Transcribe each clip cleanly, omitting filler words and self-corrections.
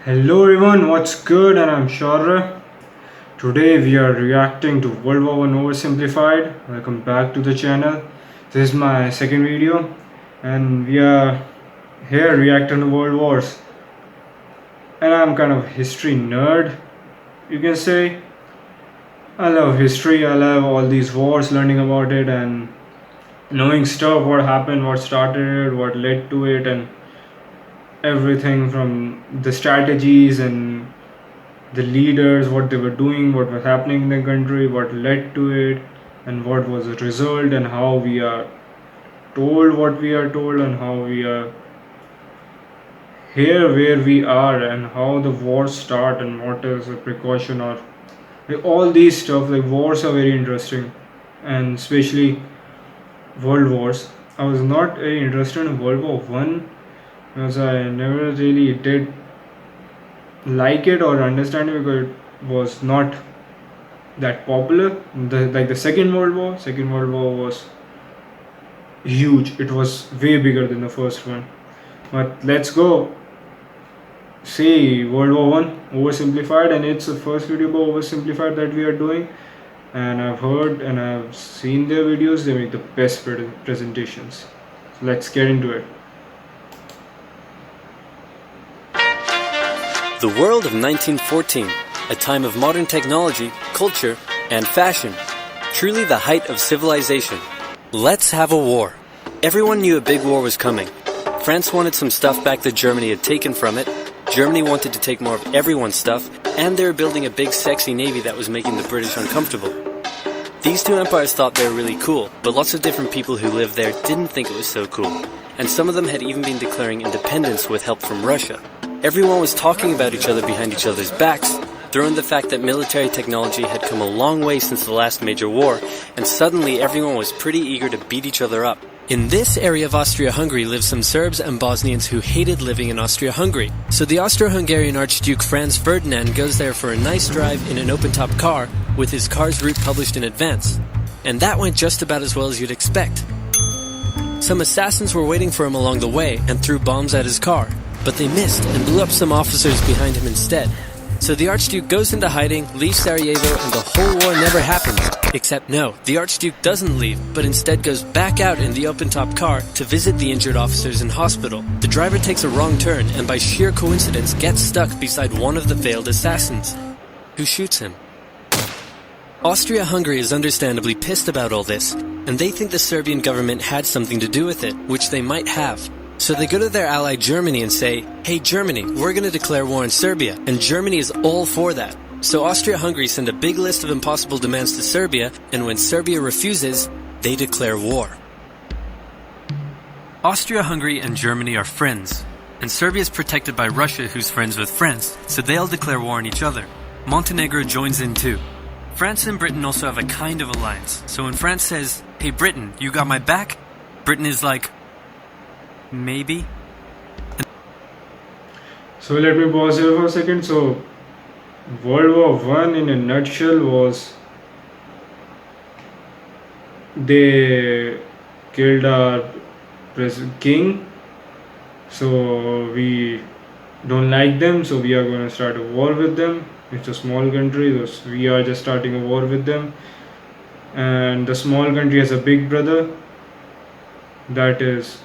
Hello everyone, what's good? And I'm Shaura. Today we are reacting to WW1 Oversimplified. Welcome back to the channel. This is my second video, and we are here reacting to World Wars. And I'm kind of a history nerd, you can say. I love history, I love all these wars, learning about it, and knowing stuff, what happened, what started it, what led to it, and everything from the strategies and the leaders, what they were doing, what was happening in the country, what led to it, and what was the result, and how we are told what we are told, and how we are here where we are, and how the wars start, and what is the precaution, or like, all these stuff. Like wars are very interesting, and especially world wars. I was not very interested in World War I because I never really did like it or understand it because it was not that popular. Like the Second World War was huge. It was way bigger than the first one. But let's go see World War I oversimplified, and it's the first video about oversimplified that we are doing. And I've heard and I've seen their videos. They make the best presentations. So let's get into it. The world of 1914, a time of modern technology, culture, and fashion. Truly the height of civilization. Let's have a war. Everyone knew a big war was coming. France wanted some stuff back that Germany had taken from it. Germany wanted to take more of everyone's stuff, and they were building a big sexy navy that was making the British uncomfortable. These two empires thought they were really cool, but lots of different people who lived there didn't think it was so cool. And some of them had even been declaring independence with help from Russia. Everyone was talking about each other behind each other's backs. Throw in the fact that military technology had come a long way since the last major war, and suddenly everyone was pretty eager to beat each other up. In this area of Austria-Hungary lived some Serbs and Bosnians who hated living in Austria-Hungary. So the Austro-Hungarian Archduke Franz Ferdinand goes there for a nice drive in an open-top car with his car's route published in advance. And that went just about as well as you'd expect. Some assassins were waiting for him along the way and threw bombs at his car, but they missed and blew up some officers behind him instead. So the Archduke goes into hiding, leaves Sarajevo, and the whole war never happens. Except no, the Archduke doesn't leave, but instead goes back out in the open-top car to visit the injured officers in hospital. The driver takes a wrong turn and by sheer coincidence gets stuck beside one of the failed assassins, who shoots him. Austria-Hungary is understandably pissed about all this, and they think the Serbian government had something to do with it, which they might have. So they go to their ally Germany and say, "Hey Germany, we're going to declare war on Serbia," and Germany is all for that. So Austria-Hungary send a big list of impossible demands to Serbia, and when Serbia refuses, they declare war. Austria-Hungary and Germany are friends, and Serbia is protected by Russia, who's friends with France, so they'll declare war on each other. Montenegro joins in too. France and Britain also have a kind of alliance, so when France says, "Hey Britain, you got my back?" Britain is like, maybe. So let me pause here for a second. So World War I in a nutshell was they killed our king, so we don't like them, so we are going to start a war with them. It's a small country, so we are just starting a war with them, and the small country has a big brother that is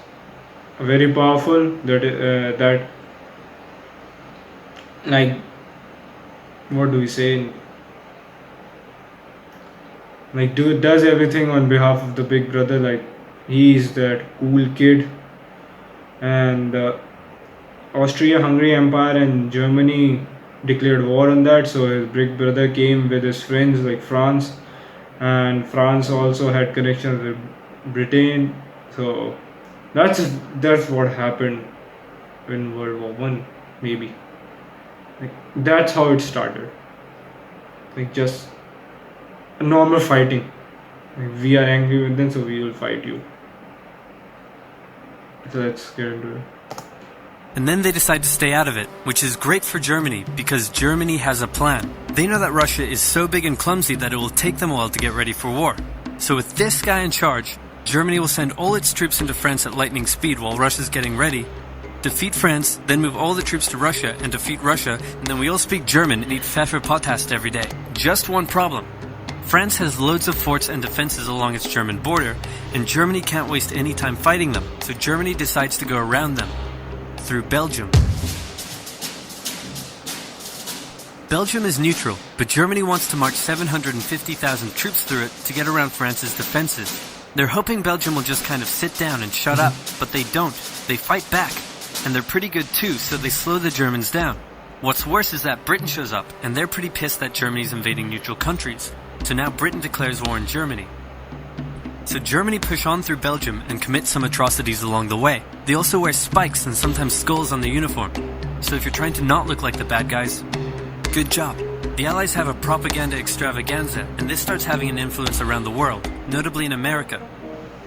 very powerful, that like, what do we say, like does everything on behalf of the big brother. Like he's that cool kid. And Austria-Hungary Empire and Germany declared war on that, so his big brother came with his friends like France, and France also had connections with Britain. So that's what happened in World War I, maybe. Like that's how it started. Like just a normal fighting. Like, we are angry with them, so we will fight you. So let's get into it. And then they decide to stay out of it, which is great for Germany, because Germany has a plan. They know that Russia is so big and clumsy that it will take them a while to get ready for war. So with this guy in charge, Germany will send all its troops into France at lightning speed while Russia's getting ready, Defeat France, then move all the troops to Russia and defeat Russia, and then we all speak German and eat Pfefferpottast every day. Just one problem. France has loads of forts and defenses along its German border, and Germany can't waste any time fighting them, so Germany decides to go around them. Through Belgium. Belgium is neutral, but Germany wants to march 750,000 troops through it to get around France's defenses. They're hoping Belgium will just kind of sit down and shut up, but they don't. They fight back. And they're pretty good too, so they slow the Germans down. What's worse is that Britain shows up, and they're pretty pissed that Germany's invading neutral countries. So now Britain declares war on Germany. So Germany push on through Belgium and commit some atrocities along the way. They also wear spikes and sometimes skulls on the uniform. So if you're trying to not look like the bad guys, good job. The Allies have a propaganda extravaganza, and this starts having an influence around the world, notably in America.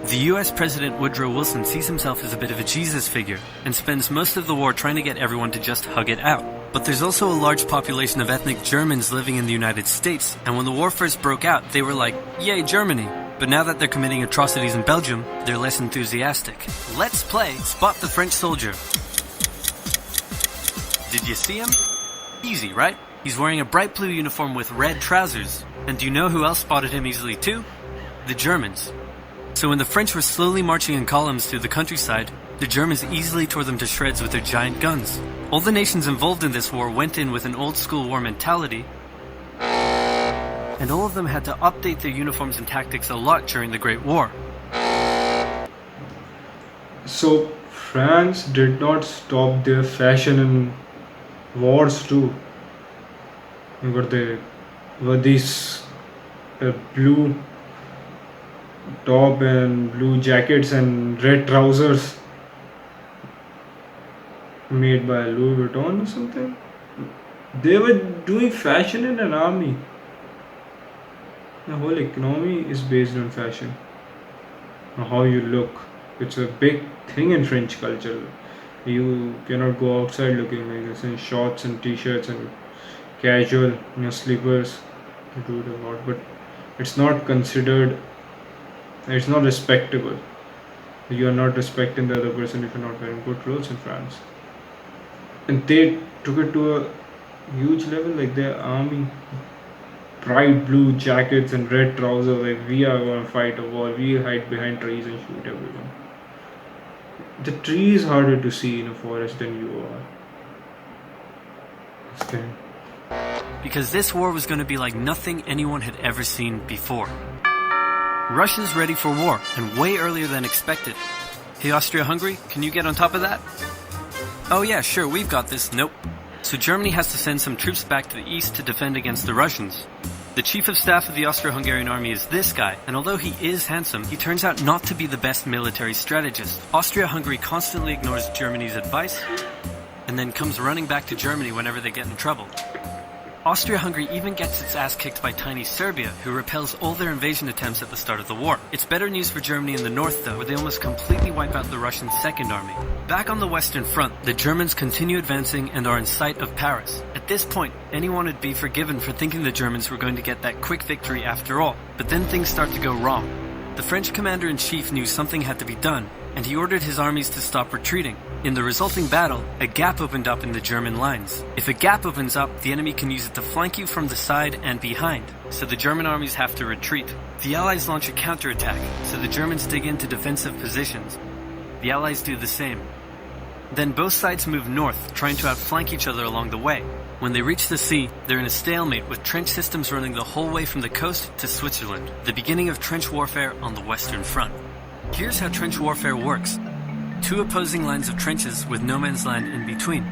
The US President Woodrow Wilson sees himself as a bit of a Jesus figure, and spends most of the war trying to get everyone to just hug it out. But there's also a large population of ethnic Germans living in the United States, and when the war first broke out, they were like, yay Germany! But now that they're committing atrocities in Belgium, they're less enthusiastic. Let's play Spot the French Soldier. Did you see him? Easy, right? He's wearing a bright blue uniform with red trousers. And do you know who else spotted him easily too? The Germans. So when the French were slowly marching in columns through the countryside, the Germans easily tore them to shreds with their giant guns. All the nations involved in this war went in with an old-school war mentality, and all of them had to update their uniforms and tactics a lot during the Great War. So France did not stop their fashion in wars too. But they were these blue top and blue jackets and red trousers made by Louis Vuitton or something. They were doing fashion in an army. The whole economy is based on fashion. How you look. It's a big thing in French culture. You cannot go outside looking like this in shorts and t-shirts and casual, slippers. You do it a lot, but it's not considered. It's not respectable. You are not respecting the other person if you're not wearing good clothes in France. And they took it to a huge level, like their army. Bright blue jackets and red trousers, like we are going to fight a war. We hide behind trees and shoot everyone. The tree is harder to see in a forest than you are. Stand. Because this war was going to be like nothing anyone had ever seen before. Russia's ready for war, and way earlier than expected. Hey Austria-Hungary, can you get on top of that? Oh yeah, sure, we've got this. Nope. So Germany has to send some troops back to the east to defend against the Russians. The chief of staff of the Austro-Hungarian army is this guy, and although he is handsome, he turns out not to be the best military strategist. Austria-Hungary constantly ignores Germany's advice, and then comes running back to Germany whenever they get in trouble. Austria-Hungary even gets its ass kicked by tiny Serbia, who repels all their invasion attempts at the start of the war. It's better news for Germany in the north, though, where they almost completely wipe out the Russian Second Army. Back on the Western Front, the Germans continue advancing and are in sight of Paris. At this point, anyone would be forgiven for thinking the Germans were going to get that quick victory after all. But then things start to go wrong. The French commander-in-chief knew something had to be done, and he ordered his armies to stop retreating. In the resulting battle, a gap opened up in the German lines. If a gap opens up, the enemy can use it to flank you from the side and behind, so the German armies have to retreat. The Allies launch a counterattack, so the Germans dig into defensive positions. The Allies do the same. Then both sides move north, trying to outflank each other along the way. When they reach the sea, they're in a stalemate with trench systems running the whole way from the coast to Switzerland, the beginning of trench warfare on the Western Front. Here's how trench warfare works. Two opposing lines of trenches with no man's land in between.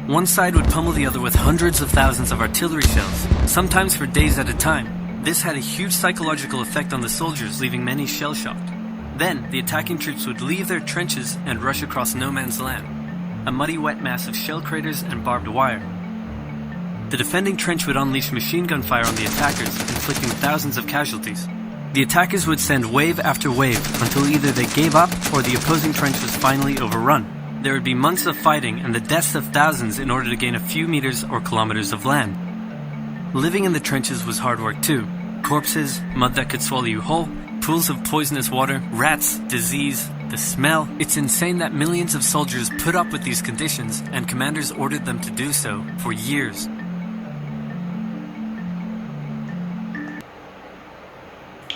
One side would pummel the other with hundreds of thousands of artillery shells, sometimes for days at a time. This had a huge psychological effect on the soldiers, leaving many shell-shocked. Then, the attacking troops would leave their trenches and rush across no man's land, a muddy wet mass of shell craters and barbed wire. The defending trench would unleash machine gun fire on the attackers, inflicting thousands of casualties. The attackers would send wave after wave until either they gave up or the opposing trench was finally overrun. There would be months of fighting and the deaths of thousands in order to gain a few meters or kilometers of land. Living in the trenches was hard work too. Corpses, mud that could swallow you whole, pools of poisonous water, rats, disease, The smell, it's insane that millions of soldiers put up with these conditions and commanders ordered them to do so for years.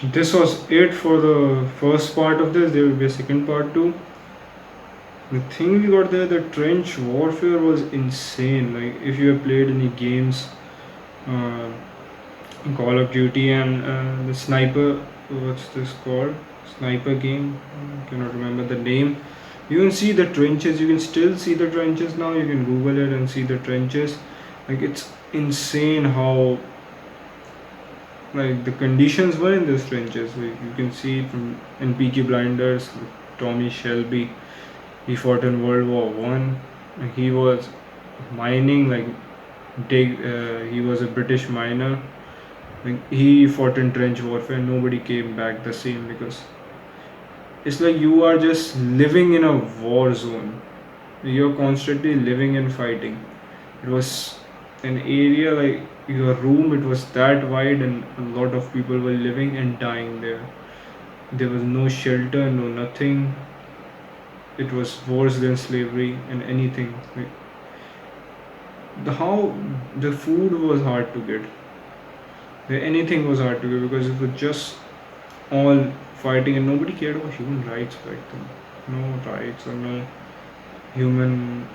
This was it for the first part of this. There will be a second part too. The thing we got there, the trench warfare was insane. Like if you have played any games, uh, Call of Duty and the sniper, what's this called? Sniper game. I cannot remember the name. You can see the trenches. You can still see the trenches now. You can Google it and see the trenches. Like it's insane how like the conditions were in these trenches. Like you can see from in Peaky Blinders, Tommy Shelby. He fought in World War One. He was mining like he was a British miner. Like he fought in trench warfare. Nobody came back the same because it's like you are just living in a war zone. You're constantly living and fighting. It was an area like your room. It was that wide, and a lot of people were living and dying there. There was no shelter, no nothing. It was worse than slavery and anything. Like, how the food was hard to get. Anything was hard to get because it was just all fighting and nobody cared about human rights back then. No rights or no human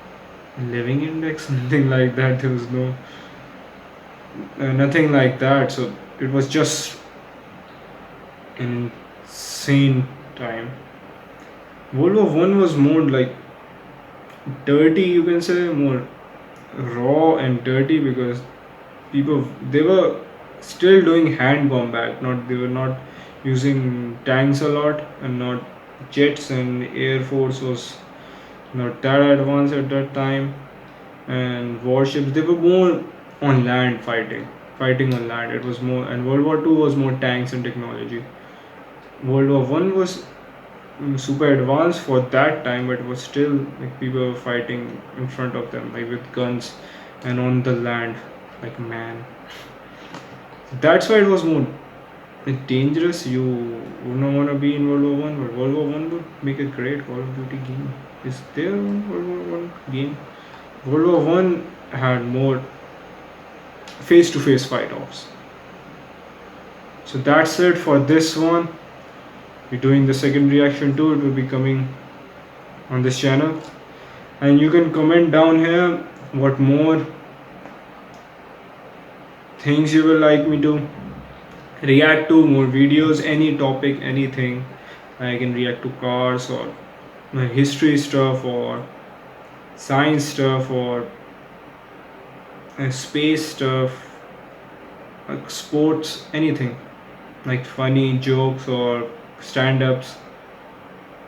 living index, something like that. There was no nothing like that. So it was just an insane time. World War One was more like dirty, you can say, more raw and dirty because people they were still doing hand combat. Not they were not using tanks a lot and not jets, and air force was not that advanced at that time, and warships they were more on land fighting on land. It was more, and World War Two was more tanks and technology. World War One was super advanced for that time, but it was still like people were fighting in front of them like with guns and on the land like man. That's why it was more dangerous. You wouldn't want to be in World War One, but World War One would make a great Call of Duty game. Is there a World War One game? World War One had more face-to-face fight-offs. So that's it for this one. We're doing the second reaction too. It will be coming on this channel, and you can comment down here what more things you will like me to react to, more videos, any topic, anything. I can react to cars or history stuff or science stuff or space stuff, like sports, anything, like funny jokes or stand-ups,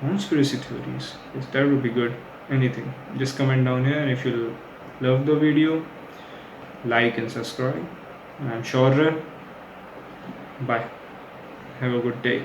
conspiracy theories. Yes, that would be good. Anything. Just comment down here, and if you love the video, like and subscribe. I'm sure. Bye. Have a good day.